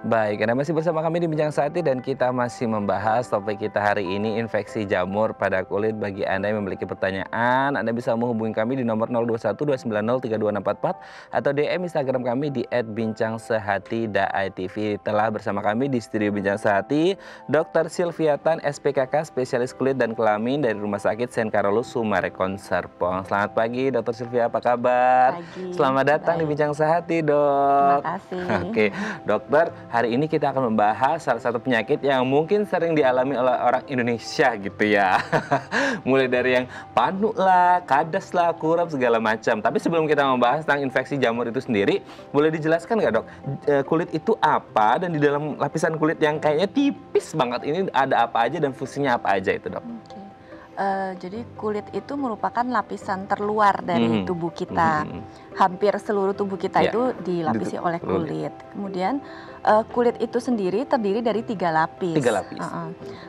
Baik, Anda masih bersama kami di Bincang Sehati dan kita masih membahas topik kita hari ini infeksi jamur pada kulit. Bagi Anda yang memiliki pertanyaan, Anda bisa menghubungi kami di nomor 0212903244 atau DM Instagram kami di @bincangsehati.itv. Telah bersama kami di studio Bincang Sehati, Dr. Sylvia Tan, SPKK, spesialis kulit dan kelamin dari Rumah Sakit Sen Carolus Summarecon Serpong. Selamat pagi, Dr. Sylvia, apa kabar? Pagi. Selamat datang di Bincang Sehati, Dok. Terima kasih. Oke, dokter. Hari ini kita akan membahas salah satu penyakit yang mungkin sering dialami oleh orang Indonesia gitu ya. Mulai dari yang panu lah, kadas lah, kurap segala macam. Tapi sebelum kita membahas tentang infeksi jamur itu sendiri, boleh dijelaskan nggak, Dok? Kulit itu apa, dan di dalam lapisan kulit yang kayaknya tipis banget ini ada apa aja dan fungsinya apa aja itu, Dok? Oke. Jadi kulit itu merupakan lapisan terluar dari tubuh kita. Hampir seluruh tubuh kita itu dilapisi oleh kulit. Kemudian kulit itu sendiri terdiri dari 3 lapis. 3 lapis.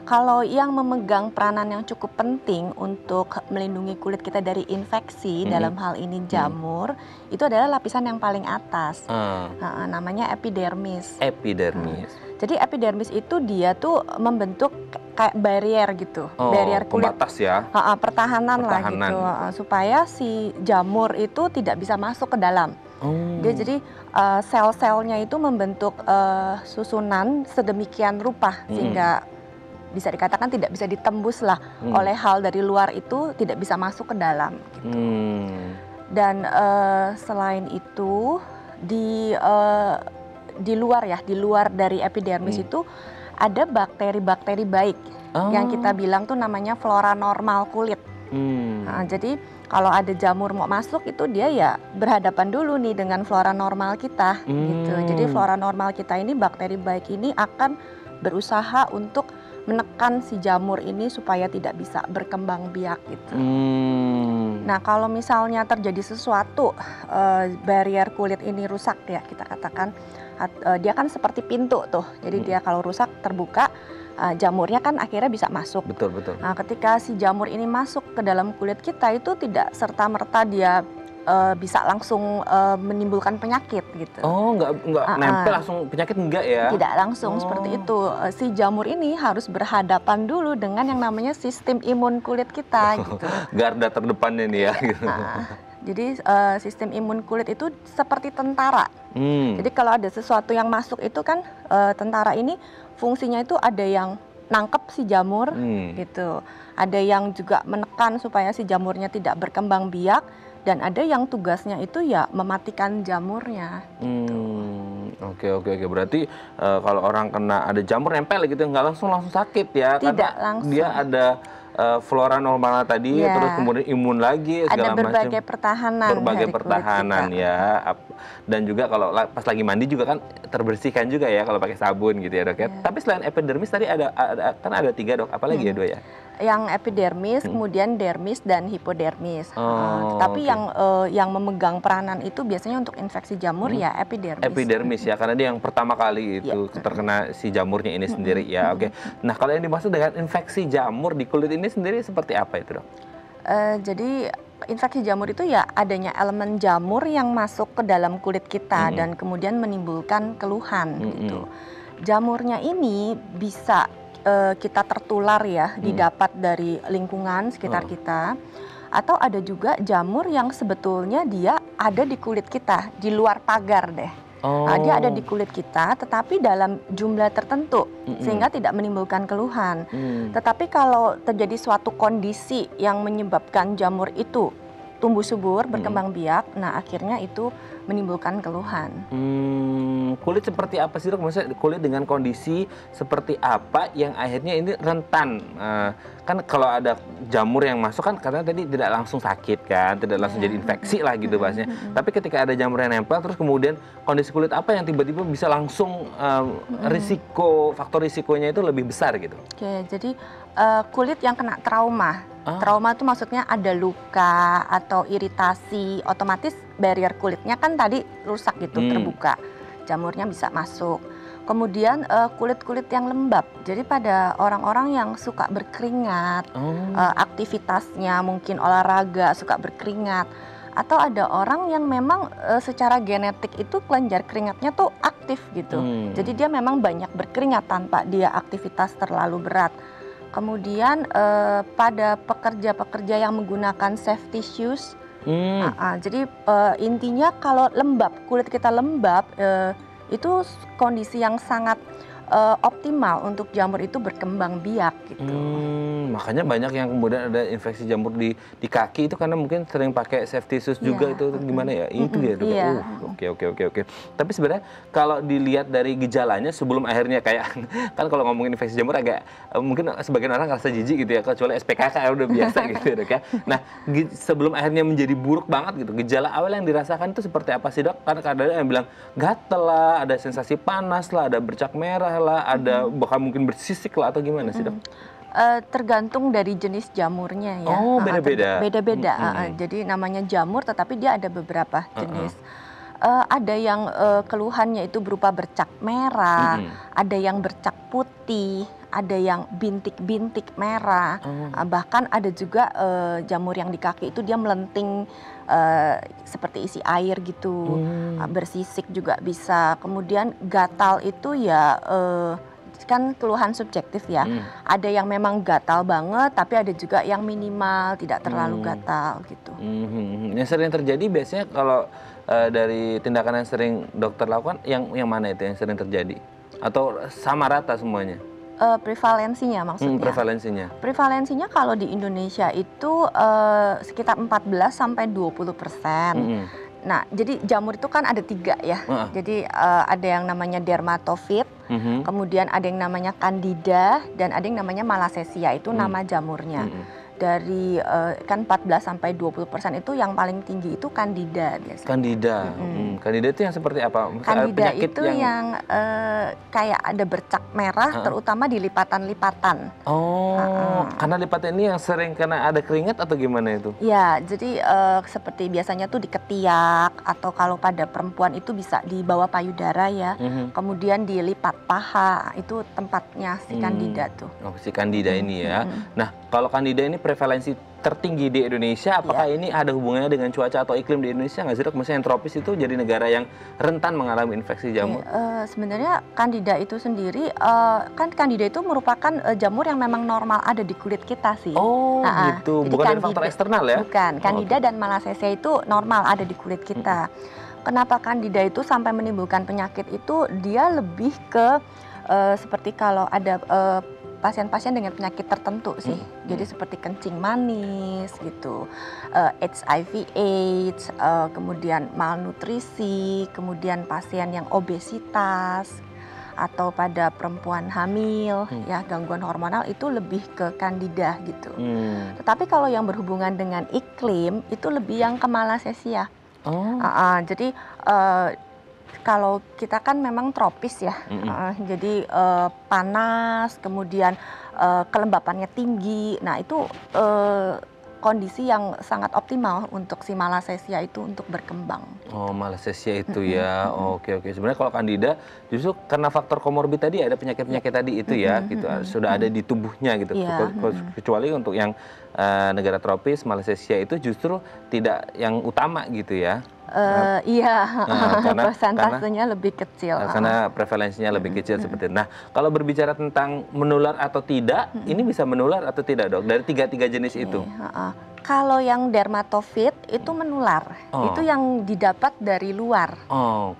Kalau yang memegang peranan yang cukup penting untuk melindungi kulit kita dari infeksi, dalam hal ini jamur, itu adalah lapisan yang paling atas. Namanya epidermis. Epidermis. Jadi epidermis itu dia tuh membentuk kayak barrier gitu, barrier kulit, pembatas ya, pertahanan lah gitu, supaya si jamur itu tidak bisa masuk ke dalam. Dia jadi sel-selnya itu membentuk susunan sedemikian rupa sehingga bisa dikatakan tidak bisa ditembus lah oleh hal dari luar, itu tidak bisa masuk ke dalam. Gitu. Dan selain itu di luar dari epidermis itu ada bakteri-bakteri baik yang kita bilang tuh namanya flora normal kulit. Jadi kalau ada jamur mau masuk itu dia ya berhadapan dulu nih dengan flora normal kita gitu. Jadi flora normal kita ini, bakteri baik ini akan berusaha untuk menekan si jamur ini supaya tidak bisa berkembang biak gitu. Nah, kalau misalnya terjadi sesuatu, barrier kulit ini rusak ya, kita katakan dia kan seperti pintu tuh. Jadi dia kalau rusak terbuka, jamurnya kan akhirnya bisa masuk. Betul. Nah, ketika si jamur ini masuk ke dalam kulit kita itu tidak serta-merta dia bisa langsung menimbulkan penyakit gitu. Oh, nggak nempel langsung penyakit, enggak ya? Tidak langsung seperti itu. Si jamur ini harus berhadapan dulu dengan yang namanya sistem imun kulit kita gitu. Garda terdepannya nih ya. Gitu. Jadi sistem imun kulit itu seperti tentara. Jadi kalau ada sesuatu yang masuk itu kan tentara ini fungsinya itu ada yang nangkep si jamur gitu. Ada yang juga menekan supaya si jamurnya tidak berkembang biak, dan ada yang tugasnya itu ya mematikan jamurnya gitu. Oke. Berarti kalau orang kena ada jamur nempel gitu nggak langsung sakit ya? Tidak karena langsung. Dia ada flora normal tadi, terus kemudian imun lagi segala macam. Ada berbagai pertahanan ya. Dan juga kalau pas lagi mandi juga kan terbersihkan juga ya kalau pakai sabun gitu ya, Dok ya. Tapi selain epidermis tadi kan ada 3, Dok. Apalagi ya, 2 ya? Yang epidermis, kemudian dermis dan hipodermis. Tapi yang memegang peranan itu biasanya untuk infeksi jamur ya epidermis. Epidermis ya, karena dia yang pertama kali itu terkena si jamurnya ini sendiri ya. Oke. Nah, kalau yang dimaksud dengan infeksi jamur di kulit ini sendiri seperti apa itu, Dok? Jadi infeksi jamur itu ya adanya elemen jamur yang masuk ke dalam kulit kita dan kemudian menimbulkan keluhan gitu. Jamurnya ini bisa kita tertular ya, didapat dari lingkungan sekitar kita, atau ada juga jamur yang sebetulnya dia ada di kulit kita, di luar pagar deh. Dia ada di kulit kita tetapi dalam jumlah tertentu sehingga tidak menimbulkan keluhan. Tetapi kalau terjadi suatu kondisi yang menyebabkan jamur itu tumbuh subur, berkembang biak, nah akhirnya itu menimbulkan keluhan. Kulit seperti apa sih, Dok? Maksudnya kulit dengan kondisi seperti apa yang akhirnya ini rentan? Kan kalau ada jamur yang masuk kan karena tadi tidak langsung sakit kan, tidak langsung jadi infeksi lah gitu bahasanya. Tapi ketika ada jamur yang nempel, terus kemudian kondisi kulit apa yang tiba-tiba bisa langsung faktor risikonya itu lebih besar gitu? Oke, jadi kulit yang kena trauma. Trauma itu maksudnya ada luka atau iritasi, otomatis barrier kulitnya kan tadi rusak gitu, terbuka. Jamurnya bisa masuk. Kemudian kulit-kulit yang lembab. Jadi pada orang-orang yang suka berkeringat, aktivitasnya mungkin olahraga, suka berkeringat, Atau ada orang yang memang secara genetik itu kelenjar keringatnya tuh aktif gitu. Jadi dia memang banyak berkeringat tanpa dia aktivitas terlalu berat. Kemudian pada pekerja-pekerja yang menggunakan safety shoes, jadi intinya kalau lembab, kulit kita lembab, itu kondisi yang sangat optimal untuk jamur itu berkembang biak gitu. Makanya banyak yang kemudian ada infeksi jamur di kaki itu karena mungkin sering pakai safety shoes juga itu gimana ya? Itu ya dok. Iya. Oke. Tapi sebenarnya kalau dilihat dari gejalanya sebelum akhirnya kayak kan kalau ngomongin infeksi jamur agak mungkin sebagian orang ngerasa jijik gitu ya, kecuali SPKK udah biasa gitu ya dok ya. Nah sebelum akhirnya menjadi buruk banget gitu, gejala awal yang dirasakan itu seperti apa sih dok? Karena kadang-kadang yang bilang gatel lah, ada sensasi panas lah, ada bercak merah lah, ada bahkan mungkin bersisik lah atau gimana sih dok? Tergantung dari jenis jamurnya ya. Oh, beda-beda. Beda-beda. Jadi namanya jamur, tetapi dia ada beberapa jenis. Ada yang keluhannya itu berupa bercak merah, ada yang bercak putih, ada yang bintik-bintik merah, bahkan ada juga jamur yang di kaki itu dia melenting seperti isi air gitu, bersisik juga bisa. Kemudian gatal itu ya kan keluhan subjektif ya. Ada yang memang gatal banget, tapi ada juga yang minimal, tidak terlalu gatal gitu. Yang sering terjadi biasanya kalau dari tindakan yang sering dokter lakukan, yang mana itu yang sering terjadi? Atau sama rata semuanya? Prevalensinya maksudnya? Prevalensinya kalau di Indonesia itu sekitar 14-20%. Nah, jadi jamur itu kan ada 3 ya. Jadi ada yang namanya dermatofit, kemudian ada yang namanya candida, dan ada yang namanya malassezia, itu nama jamurnya. Dari kan 14-20% itu yang paling tinggi itu candida biasanya. Candida itu yang seperti apa? Candida itu yang kayak ada bercak merah, terutama di lipatan-lipatan. Karena lipatan ini yang sering kena ada keringat atau gimana itu? Ya, jadi seperti biasanya tuh di ketiak, atau kalau pada perempuan itu bisa di bawah payudara ya. Kemudian di lipat paha, itu tempatnya si candida tuh. Si candida ini ya. Nah, kalau candida ini prevalensi tertinggi di Indonesia, apakah ini ada hubungannya dengan cuaca atau iklim di Indonesia nggak sih dok? Misalnya yang tropis itu jadi negara yang rentan mengalami infeksi jamur. Sebenarnya candida itu sendiri, kan candida itu merupakan jamur yang memang normal ada di kulit kita sih. Gitu, bukan dari faktor eksternal ya? Bukan, candida dan malassezia itu normal ada di kulit kita. Kenapa candida itu sampai menimbulkan penyakit itu, dia lebih ke seperti kalau ada pasien-pasien dengan penyakit tertentu sih. Jadi seperti kencing manis gitu, HIV/AIDS, kemudian malnutrisi, kemudian pasien yang obesitas, atau pada perempuan hamil ya, gangguan hormonal, itu lebih ke candida gitu. Tetapi kalau yang berhubungan dengan iklim itu lebih yang ke malassezia. Jadi kalau kita kan memang tropis ya, jadi panas, kemudian kelembapannya tinggi. Nah itu kondisi yang sangat optimal untuk si malassezia itu untuk berkembang. Malassezia itu ya. Oke. Sebenarnya kalau candida justru karena faktor komorbid tadi, ada penyakit-penyakit tadi itu ya, gitu. Sudah ada di tubuhnya gitu. Kecuali untuk yang negara tropis, malassezia itu justru tidak yang utama gitu ya. Karena persentasenya lebih kecil. Karena prevalensinya lebih kecil seperti itu. Nah, kalau berbicara tentang menular atau tidak, ini bisa menular atau tidak dok? Dari tiga jenis itu? Kalau yang dermatofit itu menular, itu yang didapat dari luar,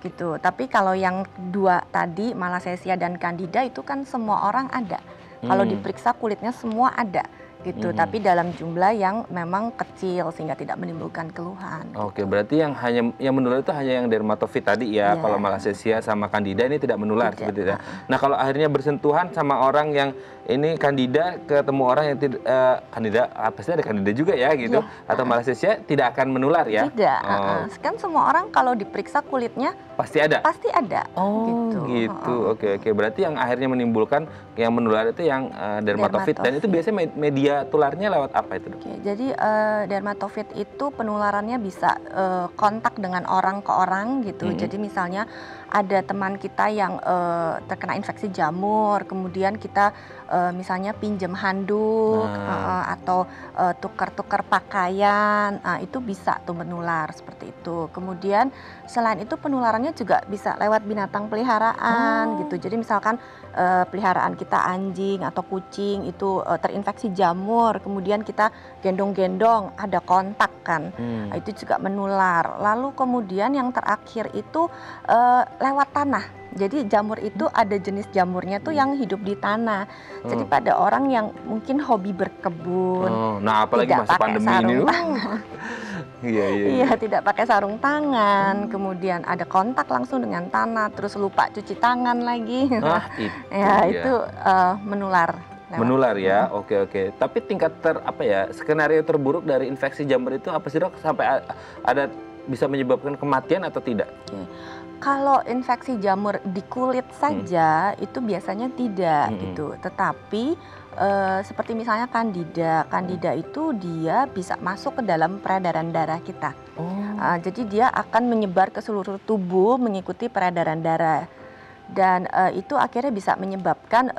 gitu. Tapi kalau yang 2 tadi, malassezia dan candida, itu kan semua orang ada. Kalau diperiksa kulitnya semua ada. Gitu, tapi dalam jumlah yang memang kecil sehingga tidak menimbulkan keluhan. Oke, berarti yang menular itu hanya yang dermatofit tadi ya. Kalau malassezia sama candida ini tidak menular seperti itu. Nah, kalau akhirnya bersentuhan sama orang yang ini candida, ketemu orang yang tidak candida, pasti ada candida juga ya gitu, atau malassezia, tidak akan menular ya? Tidak. Kan semua orang kalau diperiksa kulitnya pasti ada. Gitu. Oke. Berarti yang akhirnya menimbulkan yang menular itu yang dermatofit, dan itu biasanya media tularnya lewat apa itu dok? Jadi dermatofit itu penularannya bisa kontak dengan orang ke orang gitu. Jadi misalnya ada teman kita yang terkena infeksi jamur, kemudian kita misalnya pinjam handuk atau tukar-tukar pakaian, itu bisa tuh menular seperti itu. Kemudian selain itu penularannya juga bisa lewat binatang peliharaan gitu. Jadi misalkan peliharaan kita anjing atau kucing itu terinfeksi jamur, kemudian kita gendong-gendong, ada kontak kan, itu juga menular. Lalu kemudian yang terakhir itu lewat tanah. Jadi jamur itu ada jenis jamurnya tuh yang hidup di tanah. Jadi pada orang yang mungkin hobi berkebun, nah apalagi tidak masa pakai pandemi sarung ini. tangan. Iya, tidak pakai sarung tangan, kemudian ada kontak langsung dengan tanah, terus lupa cuci tangan lagi. Itu menular. Menular ya, oke. Tapi tingkat skenario terburuk dari infeksi jamur itu apa sih dok? Sampai ada bisa menyebabkan kematian atau tidak? Kalau infeksi jamur di kulit saja itu biasanya tidak gitu. Tetapi seperti misalnya Candida itu dia bisa masuk ke dalam peredaran darah kita. Jadi dia akan menyebar ke seluruh tubuh mengikuti peredaran darah. Dan itu akhirnya bisa menyebabkan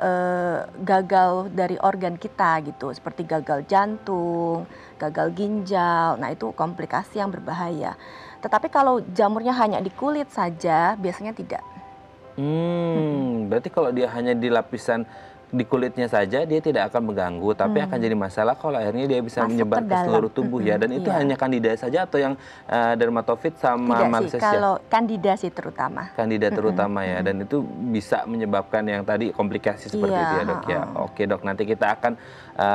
gagal dari organ kita gitu, seperti gagal jantung, gagal ginjal. Nah itu komplikasi yang berbahaya. Tetapi kalau jamurnya hanya di kulit saja, biasanya tidak. Berarti kalau dia hanya di lapisan di kulitnya saja, dia tidak akan mengganggu, tapi akan jadi masalah kalau akhirnya dia bisa menyebar ke seluruh tubuh ya. Dan itu hanya Candida saja atau yang dermatofit sama malassezia? Kalau Candida sih terutama. Candida terutama ya, dan itu bisa menyebabkan yang tadi komplikasi seperti itu ya dok ya. Oke dok, nanti kita akan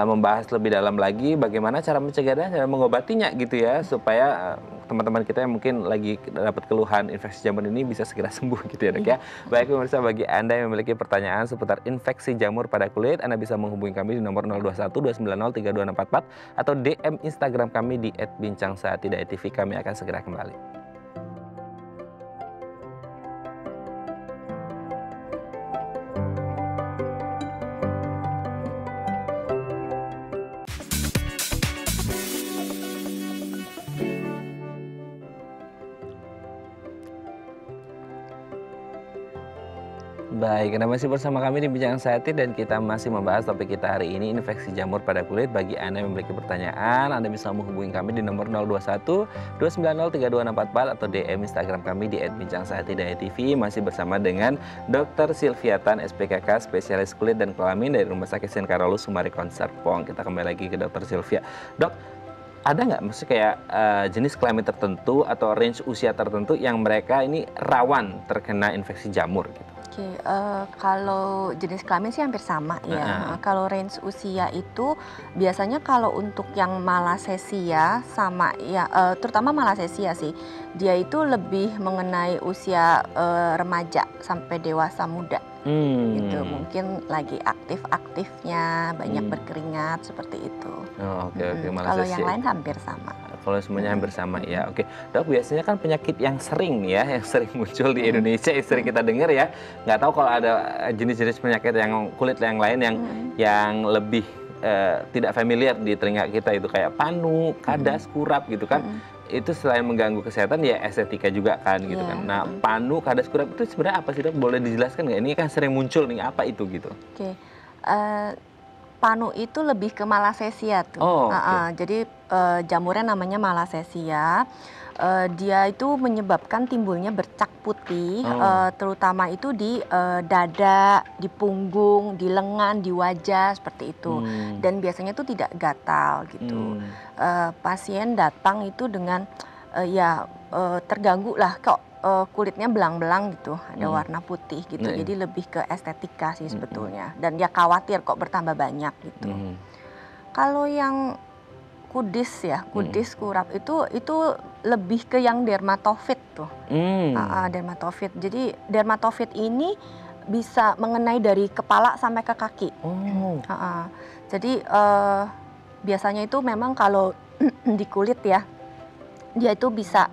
membahas lebih dalam lagi bagaimana cara mencegahnya, cara mengobatinya gitu ya, supaya teman-teman kita yang mungkin lagi dapat keluhan infeksi jamur ini bisa segera sembuh gitu ya dok ya. Baik pemirsa, bagi Anda yang memiliki pertanyaan seputar infeksi jamur pada kulit, Anda bisa menghubungi kami di nomor 021-290-3244 atau DM Instagram kami di @bincangsaat.tv. Kami akan segera kembali. Baik, Anda masih bersama kami di Bincang Saati dan kita masih membahas topik kita hari ini, infeksi jamur pada kulit. Bagi Anda yang memiliki pertanyaan, Anda bisa menghubungi kami di nomor 021-290-3244 atau DM Instagram kami di @bincangsaati.tv. Masih bersama dengan Dr. Sylvia Tan, SPKK, spesialis kulit dan kelamin dari Rumah Sakit Sen Carolus Summarecon Serpong. Kita kembali lagi ke Dr. Sylvia. Dok, ada nggak maksudnya kayak jenis kelamin tertentu atau range usia tertentu yang mereka ini rawan terkena infeksi jamur gitu? Kalau jenis kelamin sih hampir sama ya. Kalau range usia itu biasanya kalau untuk yang malassezia sama ya, terutama malassezia sih, dia itu lebih mengenai usia remaja sampai dewasa muda. Gitu, mungkin lagi aktif-aktifnya, banyak berkeringat seperti itu. Kalau yang lain hampir sama. Kalau semuanya hampir sama ya. Oke, dok, biasanya kan penyakit yang sering ya, yang sering muncul di Indonesia, yang sering kita dengar ya. Nggak tahu kalau ada jenis-jenis penyakit yang kulit yang lain yang lebih tidak familiar di telinga kita, itu kayak panu, kadas, kurap gitu kan. Itu selain mengganggu kesehatan ya estetika juga kan gitu kan. Nah, panu, kadas, kurap itu sebenarnya apa sih dok? Boleh dijelaskan nggak? Ini kan sering muncul nih, apa itu gitu? Panu itu lebih ke malassezia tuh. Jadi jamurnya namanya malassezia. Dia itu menyebabkan timbulnya bercak putih, terutama itu di dada, di punggung, di lengan, di wajah seperti itu. Dan biasanya itu tidak gatal gitu. Pasien datang itu dengan terganggu lah, kok kulitnya belang-belang gitu, ada warna putih gitu. Jadi lebih ke estetika sih sebetulnya. Dan dia khawatir kok bertambah banyak gitu. Kalau yang kudis ya, kurap itu lebih ke yang dermatofit tuh. Dermatofit. Jadi dermatofit ini bisa mengenai dari kepala sampai ke kaki. Jadi biasanya itu memang kalau di kulit ya, dia itu bisa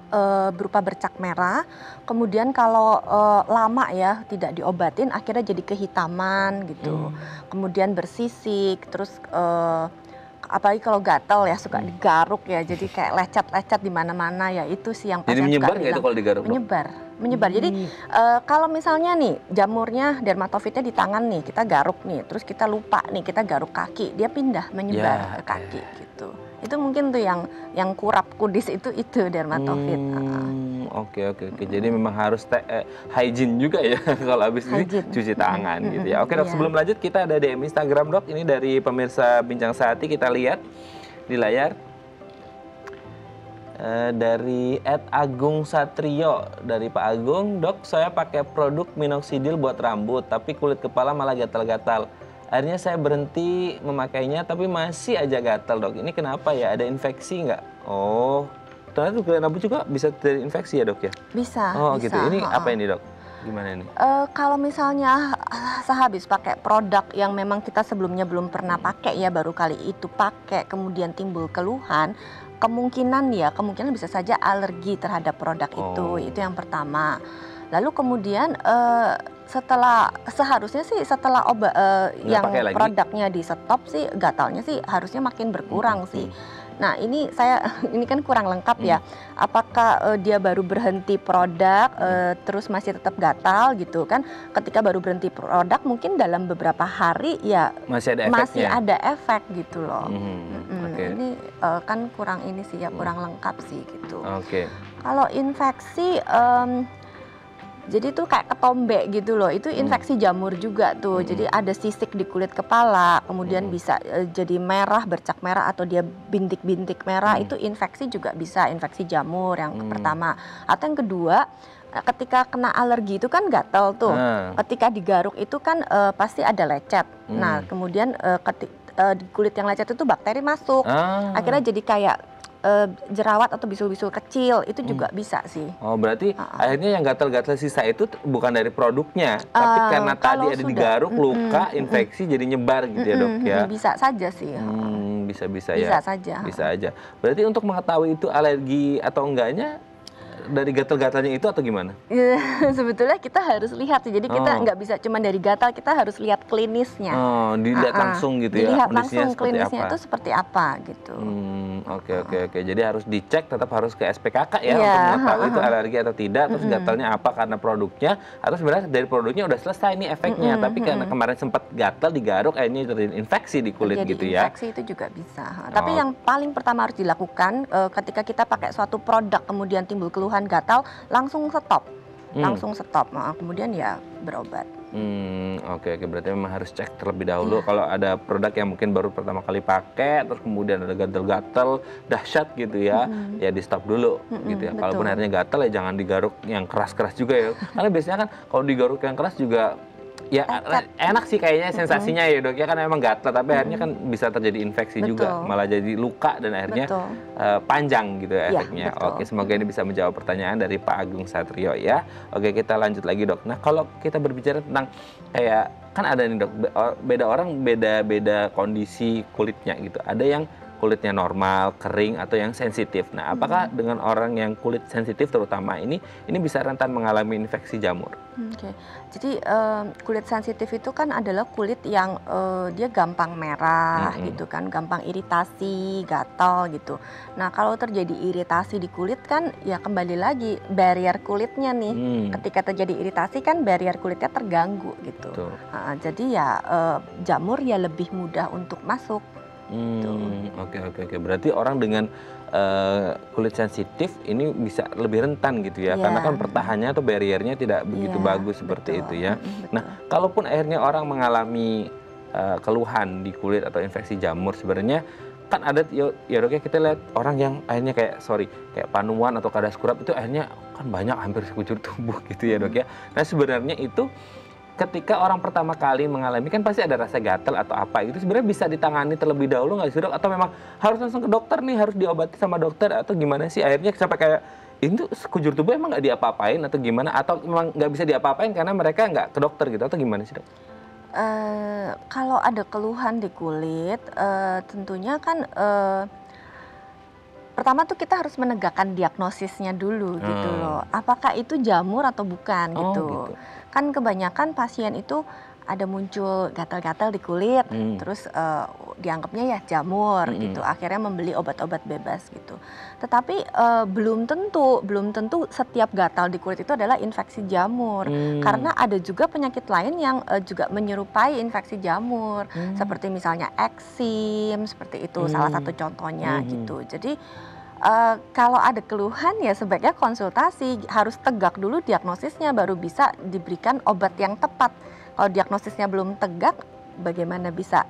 berupa bercak merah, kemudian kalau lama ya tidak diobatin akhirnya jadi kehitaman gitu, kemudian bersisik, terus apalagi kalau gatal ya suka digaruk ya, jadi kayak lecet-lecet di mana-mana ya, itu sih yang Jadi pasien menyebar suka nggak itu bilang. kalau digaruk? Menyebar. menyebar. Jadi kalau misalnya nih jamurnya dermatofitnya di tangan nih, kita garuk nih, terus kita lupa nih kita garuk kaki, dia pindah menyebar ke kaki gitu. Itu mungkin tuh yang kurap kudis itu dermatofit. Oke. Jadi memang harus hygiene juga ya kalau habis ini cuci tangan gitu ya. Oke dok, sebelum lanjut kita ada DM Instagram dok. Ini dari pemirsa Bincang Sehati, kita lihat di layar. Dari @Agung Satrio, dari Pak Agung, dok saya pakai produk minoxidil buat rambut tapi kulit kepala malah gatal-gatal. Akhirnya saya berhenti memakainya tapi masih aja gatal dok. Ini kenapa ya? Ada infeksi nggak? Oh, ternyata kulit rambut juga bisa terinfeksi ya dok ya? Bisa. Oh bisa. Gitu. Ini apa ini dok? Gimana ini? Kalau misalnya sehabis pakai produk yang memang kita sebelumnya belum pernah pakai ya, baru kali itu pakai, kemudian timbul keluhan, kemungkinan bisa saja alergi terhadap produk itu yang pertama. Lalu kemudian seharusnya sih setelah yang produknya di stop sih gatalnya sih harusnya makin berkurang sih. Nah ini kan kurang lengkap ya. Apakah dia baru berhenti produk terus masih tetap gatal gitu kan? Ketika baru berhenti produk mungkin dalam beberapa hari ya masih ada efek gitu loh. Ini kan kurang ini sih ya, kurang lengkap sih gitu. Kalau infeksi jadi tuh kayak ketombe gitu loh, itu infeksi jamur juga tuh. Jadi ada sisik di kulit kepala, kemudian bisa jadi merah, bercak merah, atau dia bintik-bintik merah, itu infeksi juga bisa, infeksi jamur yang pertama. Atau yang kedua, ketika kena alergi itu kan gatal tuh, ketika digaruk itu kan pasti ada lecet. Nah kemudian di kulit yang lecet itu bakteri masuk, akhirnya jadi kayak jerawat atau bisul-bisul kecil, itu juga bisa sih. Oh berarti akhirnya yang gatal-gatal sisa itu bukan dari produknya, tapi karena tadi ada digaruk, luka, infeksi jadi nyebar gitu ya dok ya? Bisa saja sih. Bisa ya? Bisa saja. Bisa aja. Berarti untuk mengetahui itu alergi atau enggaknya, dari gatal-gatalnya itu atau gimana? Sebetulnya kita harus lihat sih, jadi kita nggak bisa cuma dari gatal, kita harus lihat klinisnya. Dilihat langsung gitu ya? Dilihat langsung klinisnya itu seperti apa gitu. Oke. Jadi harus dicek, tetap harus ke SPKK ya untuk mengetahui itu alergi atau tidak, terus gatalnya apa karena produknya, atau sebenarnya dari produknya udah selesai nih efeknya, tapi karena kemarin sempat gatal digaruk, akhirnya terjadi infeksi di kulit gitu ya? Infeksi itu juga bisa. Tapi yang paling pertama harus dilakukan ketika kita pakai suatu produk kemudian timbul keluhan gatal, langsung stop. Kemudian ya berobat. Oke, berarti memang harus cek terlebih dahulu kalau ada produk yang mungkin baru pertama kali pakai, terus kemudian ada gatal-gatal dahsyat gitu ya, ya di stop dulu gitu ya. Kalaupun akhirnya gatal ya jangan digaruk yang keras-keras juga ya, karena biasanya kan kalau digaruk yang keras juga ya enak sih kayaknya sensasinya ya dok ya, kan memang gatal tapi akhirnya kan bisa terjadi infeksi juga, malah jadi luka dan akhirnya panjang gitu ya efeknya. Oke, semoga ini bisa menjawab pertanyaan dari Pak Agung Satrio ya. Oke, kita lanjut lagi dok. Nah kalau kita berbicara tentang kayak kan ada nih dok, beda orang beda kondisi kulitnya gitu, ada yang kulitnya normal, kering, atau yang sensitif. Nah, apakah dengan orang yang kulit sensitif terutama ini bisa rentan mengalami infeksi jamur? Jadi kulit sensitif itu kan adalah kulit yang dia gampang merah gitu kan, gampang iritasi, gatal gitu. Nah, kalau terjadi iritasi di kulit kan ya kembali lagi barrier kulitnya nih. Ketika terjadi iritasi kan barrier kulitnya terganggu gitu. Jadi ya jamur ya lebih mudah untuk masuk. Oke. Berarti orang dengan kulit sensitif ini bisa lebih rentan gitu ya, karena kan pertahanannya atau barriernya tidak begitu bagus seperti itu ya. Nah, kalaupun akhirnya orang mengalami keluhan di kulit atau infeksi jamur, sebenarnya kan ada ya dok ya, kita lihat orang yang akhirnya kayak panuan atau kadas kurap itu akhirnya kan banyak, hampir sekujur tubuh gitu ya dok ya. Nah sebenarnya itu ketika orang pertama kali mengalami kan pasti ada rasa gatal atau apa itu, sebenarnya bisa ditangani terlebih dahulu nggak sih dok? Atau memang harus langsung ke dokter nih, harus diobati sama dokter atau gimana sih? Akhirnya sampai kayak ini tuh sekujur tubuh emang nggak diapa-apain atau gimana? Atau memang nggak bisa diapa-apain karena mereka nggak ke dokter gitu atau gimana sih dok? Kalau ada keluhan di kulit, tentunya kan pertama tuh kita harus menegakkan diagnosisnya dulu gitu loh. Apakah itu jamur atau bukan gitu. Kan kebanyakan pasien itu ada muncul gatal-gatal di kulit, terus dianggapnya ya jamur gitu. Akhirnya membeli obat-obat bebas gitu. Tetapi belum tentu setiap gatal di kulit itu adalah infeksi jamur. Karena ada juga penyakit lain yang juga menyerupai infeksi jamur, seperti misalnya eksim, seperti itu salah satu contohnya gitu. Jadi kalau ada keluhan ya sebaiknya konsultasi, harus tegak dulu diagnosisnya baru bisa diberikan obat yang tepat. Kalau diagnosisnya belum tegak, bagaimana bisa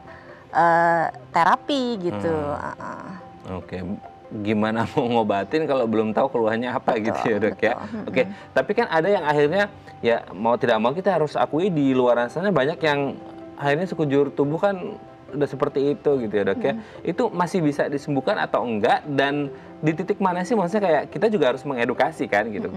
terapi gitu. Oke, gimana mau ngobatin kalau belum tahu keluhannya apa gitu ya dok ya. Oke, tapi kan ada yang akhirnya ya mau tidak mau kita harus akui di luar sana banyak yang akhirnya sekujur tubuh kan udah seperti itu gitu ya dok ya. Itu masih bisa disembuhkan atau enggak, dan di titik mana sih maksudnya kayak kita juga harus mengedukasi kan gitu.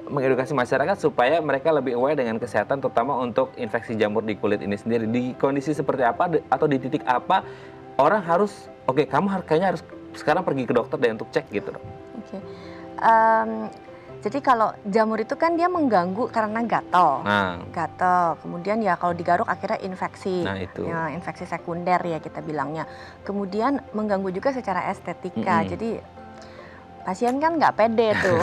Mengedukasi masyarakat supaya mereka lebih aware dengan kesehatan, terutama untuk infeksi jamur di kulit ini sendiri. Di kondisi seperti apa atau di titik apa orang harus kamu kayaknya harus sekarang pergi ke dokter deh untuk cek gitu dok. Jadi kalau jamur itu kan dia mengganggu karena gatal, kemudian ya kalau digaruk akhirnya infeksi, ya, infeksi sekunder ya kita bilangnya. Kemudian mengganggu juga secara estetika, jadi pasien kan nggak pede tuh,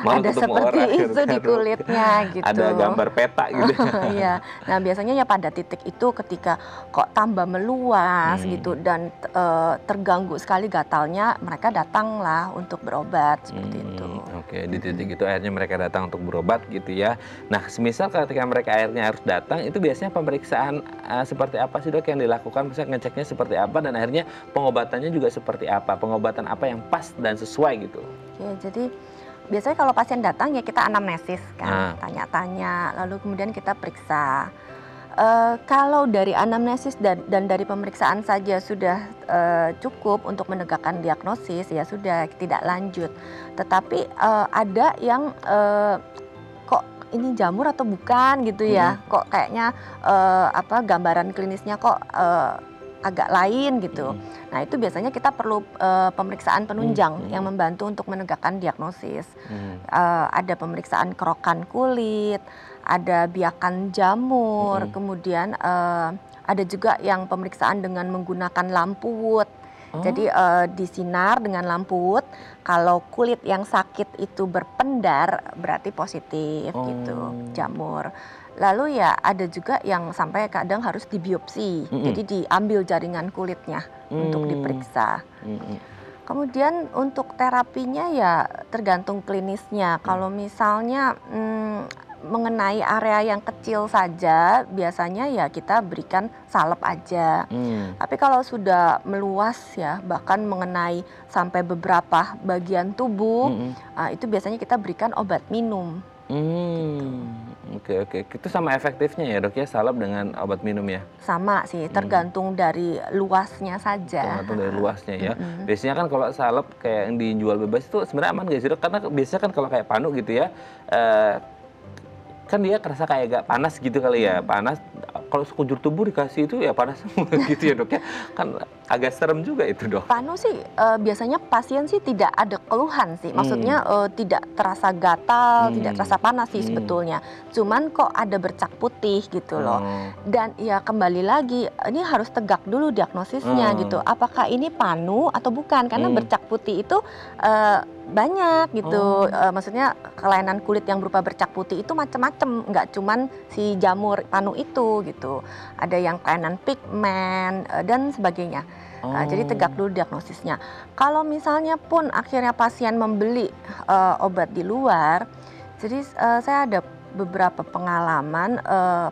ada seperti itu di kulitnya gitu. Ada gambar peta gitu. Iya. Nah biasanya ya pada titik itu ketika kok tambah meluas gitu dan terganggu sekali gatalnya, mereka datanglah untuk berobat seperti itu. Oke, di titik itu akhirnya mereka datang untuk berobat gitu ya. Nah, semisal ketika mereka akhirnya harus datang, itu biasanya pemeriksaan seperti apa sih dok yang dilakukan? Misalnya ngeceknya seperti apa dan akhirnya pengobatannya juga seperti apa? Pengobatan apa yang pas dan sesuai gitu? Oke, jadi biasanya kalau pasien datang ya kita anamnesis kan, tanya-tanya, lalu kemudian kita periksa. Kalau dari anamnesis dan dari pemeriksaan saja sudah cukup untuk menegakkan diagnosis, ya sudah tidak lanjut. Tetapi ada yang kok ini jamur atau bukan gitu ya, kok kayaknya gambaran klinisnya kok agak lain gitu. Nah itu biasanya kita perlu pemeriksaan penunjang yang membantu untuk menegakkan diagnosis. Ada pemeriksaan kerokan kulit, ada biakan jamur, kemudian ada juga yang pemeriksaan dengan menggunakan lampu wood. Jadi disinar dengan lampu wood, kalau kulit yang sakit itu berpendar berarti positif gitu jamur. Lalu ya ada juga yang sampai kadang harus dibiopsi, jadi diambil jaringan kulitnya untuk diperiksa. Kemudian untuk terapinya ya tergantung klinisnya. Kalau misalnya mengenai area yang kecil saja, biasanya ya kita berikan salep aja. Tapi kalau sudah meluas ya, bahkan mengenai sampai beberapa bagian tubuh, itu biasanya kita berikan obat minum. Oke. Itu sama efektifnya ya dok ya, salep dengan obat minum ya? Sama sih, tergantung dari luasnya saja. Tergantung dari luasnya ya. Biasanya kan kalau salep kayak yang dijual bebas itu sebenarnya aman gak sih dok? Karena biasanya kan kalau kayak panu gitu ya, kan dia kerasa kayak agak panas gitu kali ya, panas. Kalau sekujur tubuh dikasih itu ya panas semua gitu ya dok ya, kan agak serem juga itu dok. Panu sih biasanya pasien sih tidak ada keluhan sih, maksudnya tidak terasa gatal, tidak terasa panas sih sebetulnya. Cuman kok ada bercak putih gitu loh. Dan ya kembali lagi, ini harus tegak dulu diagnosisnya gitu. Apakah ini panu atau bukan? Karena bercak putih itu banyak gitu. Maksudnya kelainan kulit yang berupa bercak putih itu macam-macam, nggak cuman si jamur panu itu gitu. Ada yang kelainan pigmen dan sebagainya. Jadi tegak dulu diagnosisnya. Kalau misalnya pun akhirnya pasien membeli obat di luar, jadi saya ada beberapa pengalaman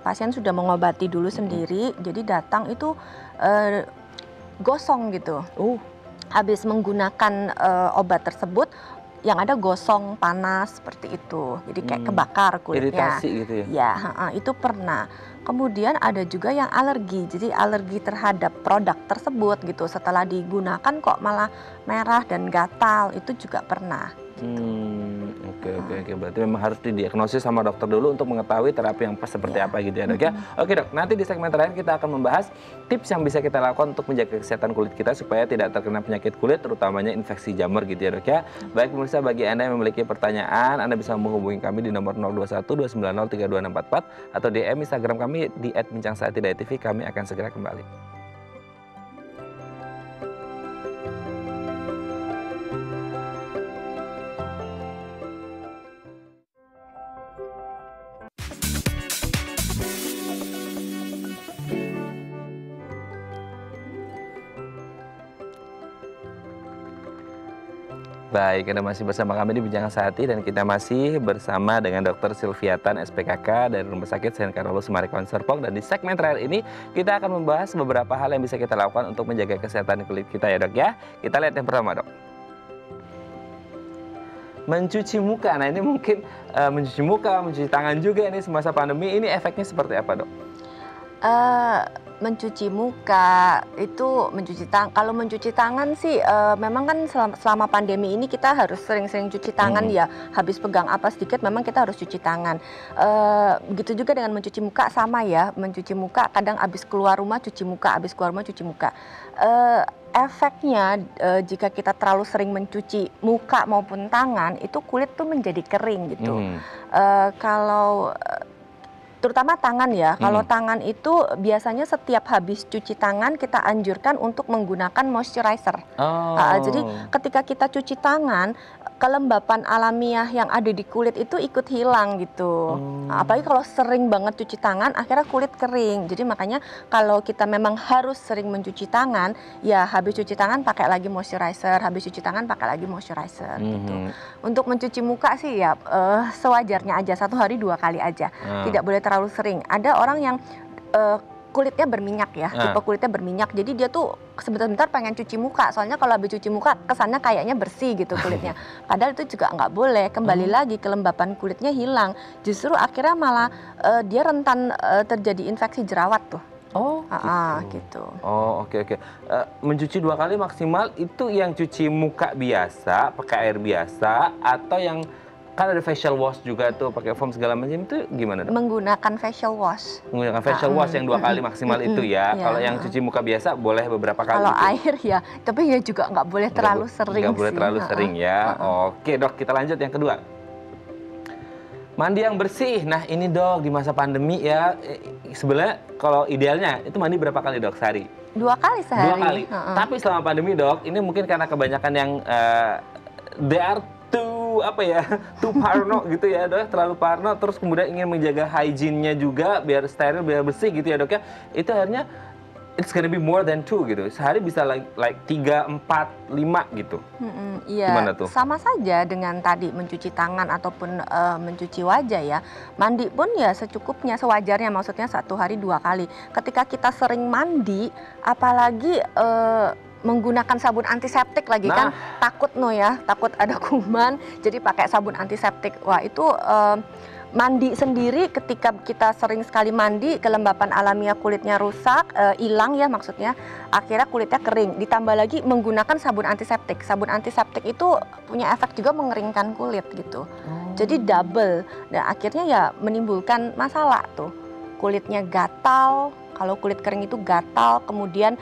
pasien sudah mengobati dulu sendiri, jadi datang itu gosong gitu. Habis menggunakan obat tersebut, yang ada gosong, panas seperti itu. Jadi kayak kebakar kulitnya. Iritasi gitu ya? Ya, itu pernah. Kemudian ada juga yang alergi, jadi alergi terhadap produk tersebut gitu. Setelah digunakan kok malah merah dan gatal, itu juga pernah. Gitu. Oke. Berarti memang harus didiagnosis sama dokter dulu untuk mengetahui terapi yang pas seperti apa gitu ya dok ya. Oke dok, nanti di segmen terakhir kita akan membahas tips yang bisa kita lakukan untuk menjaga kesehatan kulit kita supaya tidak terkena penyakit kulit, terutamanya infeksi jamur gitu ya dok ya. Baik pemirsa, bagi Anda yang memiliki pertanyaan, Anda bisa menghubungi kami di nomor 021 290 32644 atau DM Instagram kami di @bincangsaat.tv. Kami akan segera kembali. Baik, Anda masih bersama kami di Bincang Sehati dan kita masih bersama dengan Dr. Silviatan SPKK dari Rumah Sakit Sen Carolus Marekon Serpong, dan di segmen terakhir ini kita akan membahas beberapa hal yang bisa kita lakukan untuk menjaga kesehatan kulit kita ya dok ya. Kita lihat yang pertama dok. Mencuci muka, nah ini mungkin mencuci muka, mencuci tangan juga ini semasa pandemi, ini efeknya seperti apa dok? Mencuci muka itu kalau mencuci tangan sih memang kan selama pandemi ini kita harus sering-sering cuci tangan ya, habis pegang apa sedikit memang kita harus cuci tangan. Begitu juga dengan mencuci muka, sama ya, mencuci muka kadang habis keluar rumah cuci muka, habis keluar rumah cuci muka. Efeknya jika kita terlalu sering mencuci muka maupun tangan itu kulit tuh menjadi kering gitu. Kalau terutama tangan ya, kalau tangan itu biasanya setiap habis cuci tangan kita anjurkan untuk menggunakan moisturizer. Jadi ketika kita cuci tangan, kelembapan alamiah yang ada di kulit itu ikut hilang gitu. Apalagi kalau sering banget cuci tangan, akhirnya kulit kering. Jadi makanya kalau kita memang harus sering mencuci tangan, ya habis cuci tangan pakai lagi moisturizer, habis cuci tangan pakai lagi moisturizer gitu. Untuk mencuci muka sih ya sewajarnya aja, 1 hari 2 kali aja. Tidak boleh terlalu sering. Ada orang yang kulitnya berminyak ya, tipe kulitnya berminyak. Jadi dia tuh sebentar-bentar pengen cuci muka. Soalnya kalau habis cuci muka kesannya kayaknya bersih gitu kulitnya. Padahal itu juga nggak boleh. Kembali lagi kelembapan kulitnya hilang. Justru akhirnya malah dia rentan terjadi infeksi jerawat tuh. Gitu. Oke. Mencuci 2 kali maksimal itu yang cuci muka biasa, pakai air biasa, atau yang kan ada facial wash juga tuh pakai foam segala macam, itu gimana dok? Menggunakan facial wash. Menggunakan facial wash yang 2 kali maksimal itu ya. Kalau yang cuci muka biasa boleh beberapa kali. Kalau gitu. air ya, tapi ya juga nggak boleh terlalu sering. Nggak boleh terlalu sering ya. Oke dok, kita lanjut yang kedua. Mandi yang bersih. Nah ini dok, di masa pandemi ya, sebenarnya kalau idealnya itu mandi berapa kali dok sehari? 2 kali sehari. 2 kali. Tapi selama pandemi dok, ini mungkin karena kebanyakan yang they are too parno gitu ya dok, terlalu parno, terus kemudian ingin menjaga hygiene-nya juga biar steril, biar bersih gitu ya dok ya. Itu akhirnya it's gonna be more than 2 gitu. Sehari bisa like 3, 4, 5 gitu. Iya, gimana tuh? sama saja dengan tadi mencuci tangan ataupun mencuci wajah ya. Mandi pun ya secukupnya, sewajarnya, maksudnya 1 hari 2 kali. Ketika kita sering mandi, apalagi menggunakan sabun antiseptik lagi kan, takut takut ada kuman, jadi pakai sabun antiseptik. Wah itu mandi sendiri, ketika kita sering sekali mandi, kelembapan alamiah kulitnya rusak, hilang ya maksudnya, akhirnya kulitnya kering. Ditambah lagi menggunakan sabun antiseptik. Sabun antiseptik itu punya efek juga mengeringkan kulit gitu. Jadi double. Dan akhirnya ya menimbulkan masalah tuh. Kulitnya gatal. Kalau kulit kering itu gatal, kemudian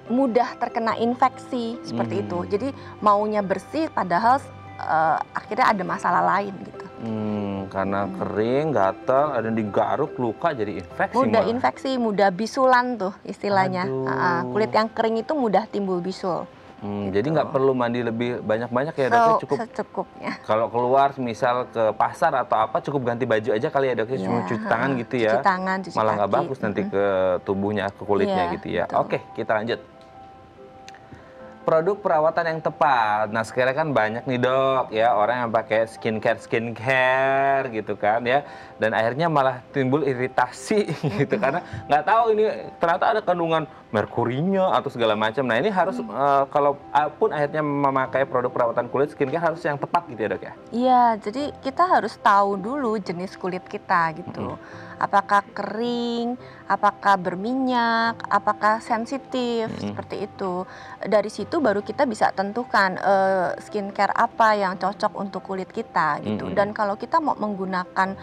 mudah terkena infeksi seperti itu. Jadi maunya bersih, padahal akhirnya ada masalah lain gitu. Karena kering, gatal, ada yang digaruk, luka, jadi infeksi. Mudah infeksi, mudah bisulan tuh istilahnya. Kulit yang kering itu mudah timbul bisul. Gitu. Jadi nggak perlu mandi lebih banyak-banyak ya dok, cukup secukupnya. Kalau keluar misal ke pasar atau apa, cukup ganti baju aja kali ya dok, cuma cuci tangan gitu ya. Cuci tangan, cuci malah kaki. Nggak bagus nanti ke tubuhnya, ke kulitnya gitu ya. Betul. Oke, kita lanjut. Produk perawatan yang tepat. Nah sekarang kan banyak nih dok ya orang yang pakai skincare gitu kan ya, dan akhirnya malah timbul iritasi gitu karena nggak tahu ini ternyata ada kandungan merkurinya atau segala macam. Nah ini harus kalau pun akhirnya memakai produk perawatan kulit, skincare harus yang tepat gitu ya dok ya? Iya, jadi kita harus tahu dulu jenis kulit kita gitu. Apakah kering, apakah berminyak, apakah sensitif, seperti itu. Dari situ itu baru kita bisa tentukan skincare apa yang cocok untuk kulit kita gitu. Dan kalau kita mau menggunakan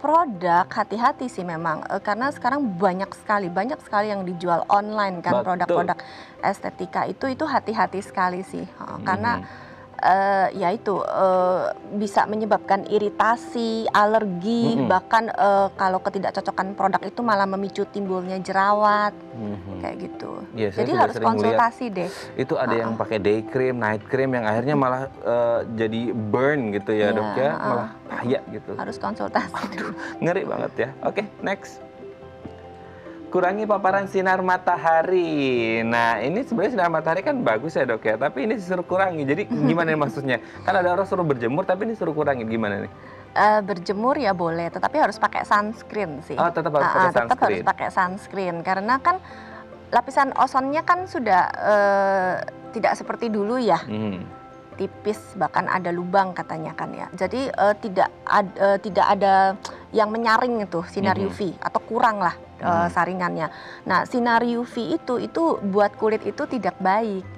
produk, hati-hati sih memang karena sekarang banyak sekali yang dijual online kan, produk-produk estetika itu hati-hati sekali sih karena ya itu bisa menyebabkan iritasi, alergi, bahkan kalau ketidakcocokan produk itu malah memicu timbulnya jerawat, kayak gitu. Ya, jadi harus konsultasi deh. Itu ada yang pakai day cream, night cream yang akhirnya malah jadi burn gitu ya, Dok ya, malah bahaya gitu. Harus konsultasi. Aduh, ngeri banget ya. Oke, next. Kurangi paparan sinar matahari. Nah, ini sebenarnya sinar matahari kan bagus ya, Dok ya, tapi ini disuruh kurangi. Jadi gimana maksudnya? Kan ada orang suruh berjemur tapi ini suruh kurangi, gimana nih? Berjemur ya boleh, tetapi harus pakai sunscreen sih. Oh, tetap harus pakai sunscreen. Tetap harus pakai sunscreen karena kan lapisan ozonnya kan sudah tidak seperti dulu ya. Tipis, bahkan ada lubang katanya kan ya. Jadi tidak ada yang menyaring itu sinar UV atau kurang lah saringannya. Nah, sinar UV itu buat kulit itu tidak baik.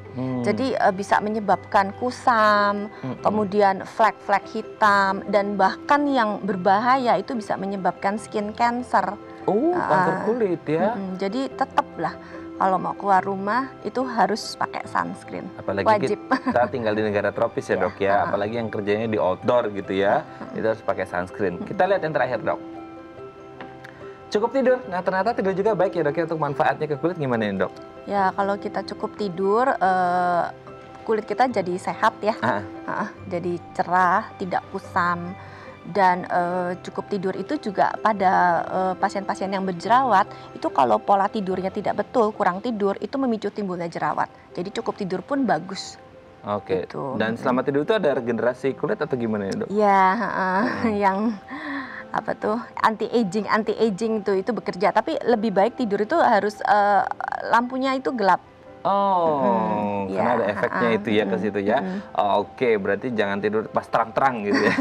Jadi bisa menyebabkan kusam, kemudian flek-flek hitam, dan bahkan yang berbahaya itu bisa menyebabkan skin cancer. Kanker kulit ya. Jadi tetaplah kalau mau keluar rumah itu harus pakai sunscreen. Apalagi wajib. Kita tinggal di negara tropis ya, Dok ya. Apalagi yang kerjanya di outdoor gitu ya. Itu harus pakai sunscreen. Kita lihat yang terakhir, Dok. Cukup tidur. Nah, ternyata tidur juga baik ya, Dok ya, untuk manfaatnya ke kulit gimana ya, Dok? Ya, kalau kita cukup tidur kulit kita jadi sehat ya. Jadi cerah, tidak kusam. Dan cukup tidur itu juga pada pasien-pasien yang berjerawat itu kalau pola tidurnya tidak betul, kurang tidur, itu memicu timbulnya jerawat. Jadi cukup tidur pun bagus. Oke. Gitu. Dan selama tidur itu ada regenerasi kulit atau gimana ya, Dok? Ya, yang apa tuh anti aging itu bekerja. Tapi lebih baik tidur itu harus lampunya itu gelap. Karena ada efeknya itu ya ke situ ya. Oke, berarti jangan tidur pas terang-terang gitu ya.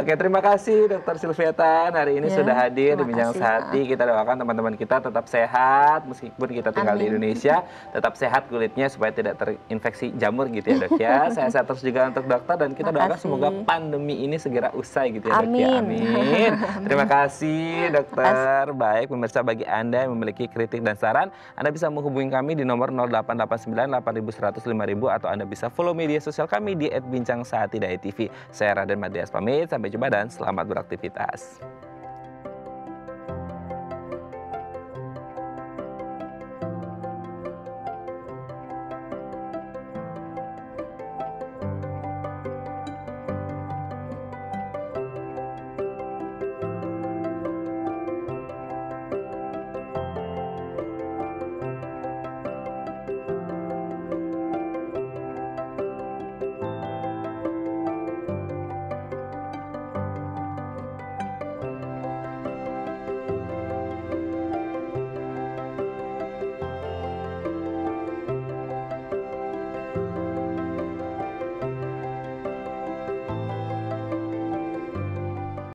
Oke, terima kasih Dr. Sylvia Tan hari ini sudah hadir di Bincang Sehati. Kita doakan teman-teman kita tetap sehat meskipun kita tinggal di Indonesia, tetap sehat kulitnya supaya tidak terinfeksi jamur gitu ya, Dok ya. Saya sehat terus juga untuk dokter dan kita doakan semoga pandemi ini segera usai gitu ya, Dok ya. Amin. Terima kasih dokter. Baik, pemirsa, bagi Anda yang memiliki kritik dan saran, Anda bisa menghubungi kami di nomor 0889 8100 5000 atau Anda bisa follow media sosial kami di @bincangsaati.tv. Saya Raden Madias pamit, sampai jumpa dan selamat beraktivitas.